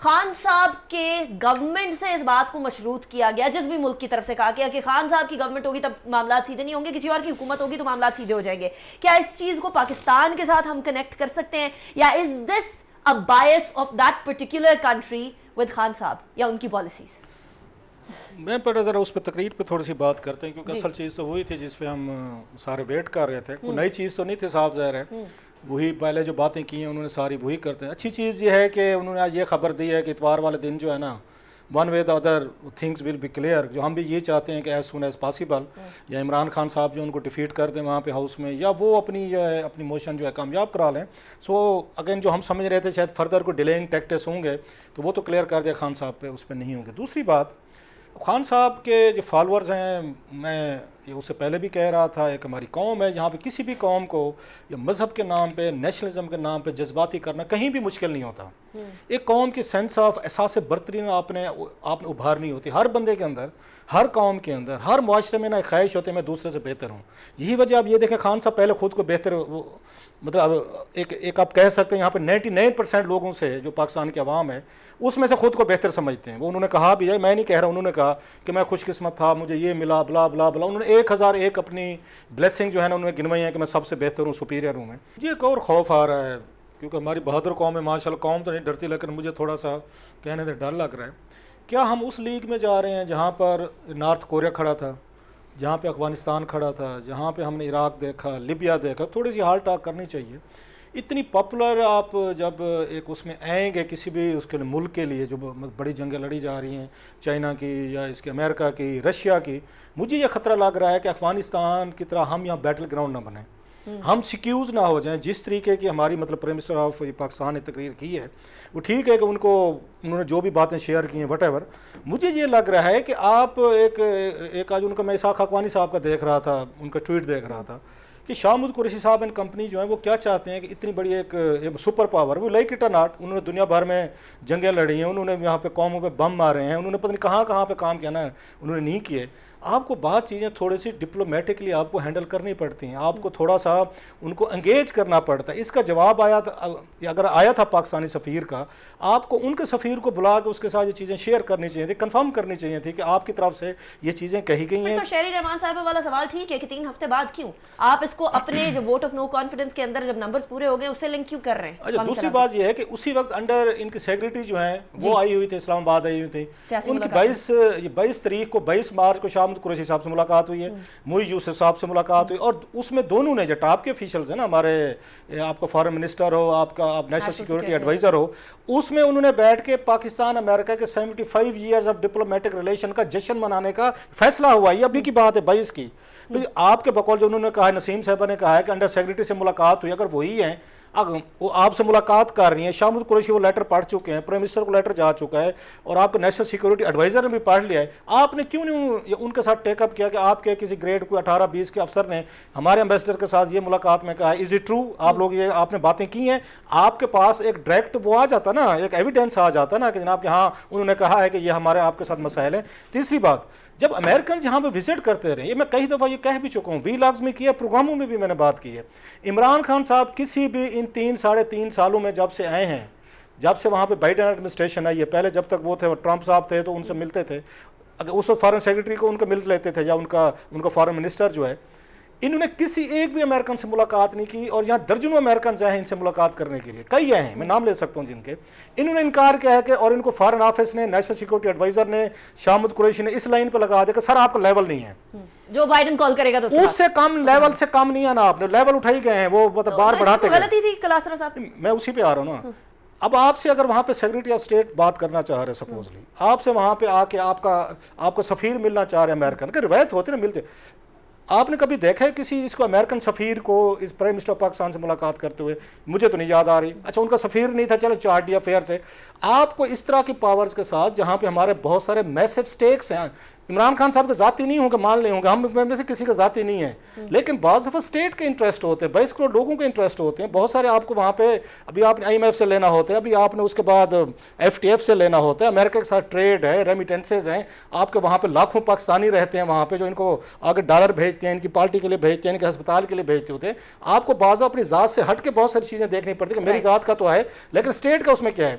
خان صاحب کے گورنمنٹ سے اس بات کو مشروط کیا گیا، جس بھی ملک کی طرف سے کہا گیا کہ خان صاحب کی گورنمنٹ ہوگی تب معاملات سیدھے نہیں ہوں گے، کسی اور کی حکومت ہوگی تو معاملات سیدھے ہو جائیں گے. کیا اس چیز کو پاکستان کے ساتھ ہم کنیکٹ کر سکتے ہیں، یا از دس a bias of that particular country with Khan صاحب یا ان کی پالیسیز؟ میں پہلے ذرا اس پہ تقریر پہ تھوڑی سی بات کرتے ہیں، کیونکہ اصل چیز تو وہی تھی جس پہ ہم سارے ویٹ کر رہے تھے. کوئی نئی چیز تو نہیں تھی، صاف ظاہر ہے وہی پہلے جو باتیں کی ہیں انہوں نے ساری وہی کرتے ہیں. اچھی چیز یہ ہے کہ انہوں نے آج یہ خبر دی ہے کہ اتوار والے دن جو ہے نا one way the other things will be clear. جو ہم بھی یہ چاہتے ہیں کہ ایز سون ایز پاسبل یا عمران خان صاحب جو ان کو ڈیفیٹ کر دیں وہاں پہ ہاؤس میں، یا وہ اپنی جو ہے اپنی موشن جو ہے کامیاب کرا لیں. سو اگین جو ہم سمجھ رہے تھے شاید فردر کو ڈیلینگ ٹیکٹس ہوں گے تو وہ تو کلیئر کر دیا خان صاحب پہ، اس پہ نہیں ہوں گے. دوسری بات، خان صاحب کے جو فالورز ہیں، میں یہ اس سے پہلے بھی کہہ رہا تھا، ایک ہماری قوم ہے جہاں پہ کسی بھی قوم کو یا مذہب کے نام پہ، نیشنلزم کے نام پہ جذباتی کرنا کہیں بھی مشکل نہیں ہوتا. ایک قوم کی سینس آف احساس برتری آپ نے ابھارنی ہوتی ہے ہر بندے کے اندر، ہر قوم کے اندر، ہر معاشرے میں نا ایک خواہش ہوتی ہے میں دوسرے سے بہتر ہوں. یہی وجہ آپ یہ دیکھیں خان صاحب پہلے خود کو بہتر، مطلب ایک آپ کہہ سکتے ہیں یہاں پہ 99% لوگوں سے جو پاکستان کے عوام ہے اس میں سے خود کو بہتر سمجھتے ہیں. وہ انہوں نے کہا بھی ہے، میں نہیں کہہ رہا، انہوں نے کہا کہ میں خوش قسمت تھا، مجھے یہ ملا، بلا بلا بلا. انہوں نے 1001 اپنی بلیسنگ جو ہے نا انہوں نے گنوائی ہیں کہ میں سب سے بہتر ہوں، سپیریئر ہوں. میں مجھے ایک اور خوف آ رہا ہے، کیونکہ ہماری بہادر قوم ہے ماشاء اللہ، قوم تو نہیں ڈرتی لیکن مجھے تھوڑا سا کہنے سے ڈر لگ رہا ہے. کیا ہم اس لیگ میں جا رہے ہیں جہاں پر نارتھ کوریا کھڑا تھا، جہاں پہ افغانستان کھڑا تھا، جہاں پہ ہم نے عراق دیکھا، لیبیا دیکھا. تھوڑی سی ہال ٹاک کرنی چاہیے. اتنی پاپولر آپ جب ایک اس میں آئیں گے کسی بھی اس کے ملک کے لیے جو بڑی جنگیں لڑی جا رہی ہیں، چائنا کی یا اس کے امریکہ کی، رشیا کی، مجھے یہ خطرہ لگ رہا ہے کہ افغانستان کی طرح ہم یہاں بیٹل گراؤنڈ نہ بنیں، ہم سیکیوز نہ ہو جائیں. جس طریقے کی ہماری مطلب پرائم منسٹر آف پاکستان نے تقریر کی ہے وہ ٹھیک ہے کہ انہوں نے جو بھی باتیں شیئر کی ہیں وٹ ایور. مجھے یہ لگ رہا ہے کہ آپ ایک آج ان کا میں اسحاق حقانی صاحب کا دیکھ رہا تھا، ان کا ٹویٹ دیکھ رہا تھا کہ شاہ محمود قریشی صاحب اینڈ کمپنی جو ہیں وہ کیا چاہتے ہیں کہ اتنی بڑی ایک سپر پاور، وہ لائک اٹ اور ناٹ، انہوں نے دنیا بھر میں جنگیں لڑی ہیں، انہوں نے یہاں پہ قوموں پہ بم مارے ہیں، انہوں نے پتہ نہیں کہاں پہ کام کیا نا انہوں نے نہیں کیے. آپ کو بات چیزیں تھوڑی سی ڈپلومیٹکلی آپ کو ہینڈل کرنی پڑتی ہیں، آپ کو تھوڑا سا ان کو انگیج کرنا پڑتا ہے. اس کا جواب آیا تھا، اگر آیا تھا پاکستانی سفیر کا، آپ کو ان کے سفیر کو بلا کے اس کے ساتھ یہ چیزیں شیئر کرنی چاہیے تھی، کنفرم کرنی چاہیے تھی کہ آپ کی طرف سے یہ چیزیں کہی گئی ہیں. تو شہری رحمان صاحب والا سوال ٹھیک ہے کہ 3 ہفتے بعد کیوں آپ اس کو اپنے جو ووٹ آف نو کانفیڈنس کے اندر جب نمبرز پورے ہو گئے اس سے لنک کیوں کر رہے ہیں؟ اچھا، دوسری بات یہ ہے کہ اسی وقت انڈر ان کی سیکریٹری جو ہیں وہ آئی ہوئی تھی، اسلام آباد آئی ہوئی تھی. ان کی 22 تاریخ کو 22 مارچ کو شاہ محمود قریشی صاحب سے ملاقات ہوئی ہے، موئی یوسف صاحب سے ملاقات ہوئی، اور اس میں دونوں نے جو ٹاپ کے افیشلز ہیں نا ہمارے، آپ کا فارن منسٹر ہو، آپ کا نیشنل سیکورٹی ایڈوائزر ہو، اس میں انہوں نے بیٹھ کے پاکستان امریکہ کے 75 ایئرز آف ڈپلومیٹک ریلیشن کا جشن منانے کا فیصلہ ہوا. یہ ابھی کی بات ہے 22 کی. آپ کے بقول جو انہوں نے کہا، نسیم صاحبہ نے کہا ہے کہ انڈر سیکریٹری سے ملاقات ہوئی، اگر وہی ہیں وہ آپ سے ملاقات کر رہی ہیں، شاہ محمود قریشی وہ لیٹر پڑھ چکے ہیں، پرائم منسٹر کو لیٹر جا چکا ہے، اور آپ کا نیشنل سیکورٹی ایڈوائزر نے بھی پڑھ لیا ہے، آپ نے کیوں نہیں ان کے ساتھ ٹیک اپ کیا کہ آپ کے کسی گریڈ کو 18-20 کے افسر نے ہمارے ایمبیسڈر کے ساتھ یہ ملاقات میں کہا ہے، از اٹ ٹرو؟ آپ لوگ یہ آپ نے باتیں کی ہیں، آپ کے پاس ایک ڈائریکٹ وہ آ جاتا نا، ایک ایویڈنس آ جاتا نا کہ جناب کہ ہاں انہوں نے کہا ہے کہ یہ ہمارے آپ کے ساتھ مسائل ہیں. تیسری بات، جب امریکنز یہاں پہ وزٹ کرتے رہے، یہ میں کئی دفعہ یہ کہہ بھی چکا ہوں، وی لاگز میں کیا، پروگراموں میں بھی میں نے بات کی ہے، عمران خان صاحب کسی بھی ان 3-3.5 سالوں میں جب سے آئے ہیں، جب سے وہاں پہ بائیڈن ایڈمنسٹریشن آئی ہے، پہلے جب تک وہ تھے ٹرمپ صاحب تھے تو ان سے ملتے تھے، اگر اس وقت فارن سیکریٹری کو ان کا مل لیتے تھے، یا ان کا فارن منسٹر جو ہے، انہوں نے کسی ایک بھی امریکن سے ملاقات نہیں کی. اور یہاں درجنوں امریکنز آئے ہیں ان سے ملاقات کرنے کے لیے، کئی آئے ہیں، میں نام لے سکتا ہوں جن کے، انہوں نے انکار کیا ہے کہ، اور ان کو فارن آفس نے، نیشنل سیکورٹی ایڈوائزر نے، شاہ محمود قریشی نے اس لائن پہ لگا دیا کہ سر آپ کا لیول نہیں ہے، جو بائیڈن کال کرے گا تو اس سے کم لیول سے کم نہیں ہے نا، آپ نے لیول اٹھائی گئے ہیں، وہ مطلب بار بڑھاتے گئے. غلطی تھی کلاسرا صاحب، میں اسی پہ آ رہا ہوں نا. اب آپ سے اگر وہاں پہ سیکریٹری آف اسٹیٹ بات کرنا چاہ رہے سپوزلی، آپ سے وہاں پہ آ کے آپ کا سفیر ملنا چاہ رہے ہیں امریکن، کہ روایت ہوتی نا ملتے، آپ نے کبھی دیکھا ہے کسی اس کو امریکن سفیر کو اس پرائم منسٹر آف پاکستان سے ملاقات کرتے ہوئے؟ مجھے تو نہیں یاد آ رہی. اچھا، ان کا سفیر نہیں تھا، چلو چارٹی افیئر سے. آپ کو اس طرح کی پاورز کے ساتھ جہاں پہ ہمارے بہت سارے میسو سٹیکس ہیں، عمران خان صاحب کے ذاتی نہیں ہوں گے، مان لیں ہوں گے، ہم میں سے کسی کا ذاتی نہیں ہے، لیکن بعض دفعہ اسٹیٹ کے انٹرسٹ ہوتے ہیں، 22 کروڑ لوگوں کے انٹرسٹ ہوتے ہیں، بہت سارے آپ کو وہاں پہ ابھی آپ نے IMF سے لینا ہوتا ہے، ابھی آپ نے اس کے بعد FTF سے لینا ہوتا ہے، امریکہ کے ساتھ ٹریڈ ہے، ریمیٹنسز ہیں، آپ کے وہاں پہ لاکھوں پاکستانی رہتے ہیں وہاں پہ جو ان کو آگے ڈالر بھیجتے ہیں، ان کی پارٹی کے لیے بھیجتے ہیں، ان کے ہسپتال کے لیے بھیجتے ہوتے ہیں. آپ کو بعض اپنی ذات سے ہٹ کے بہت ساری چیزیں دیکھنی پڑتی ہیں کہ میری ذات کا تو ہے لیکن اسٹیٹ کا اس میں کیا ہے.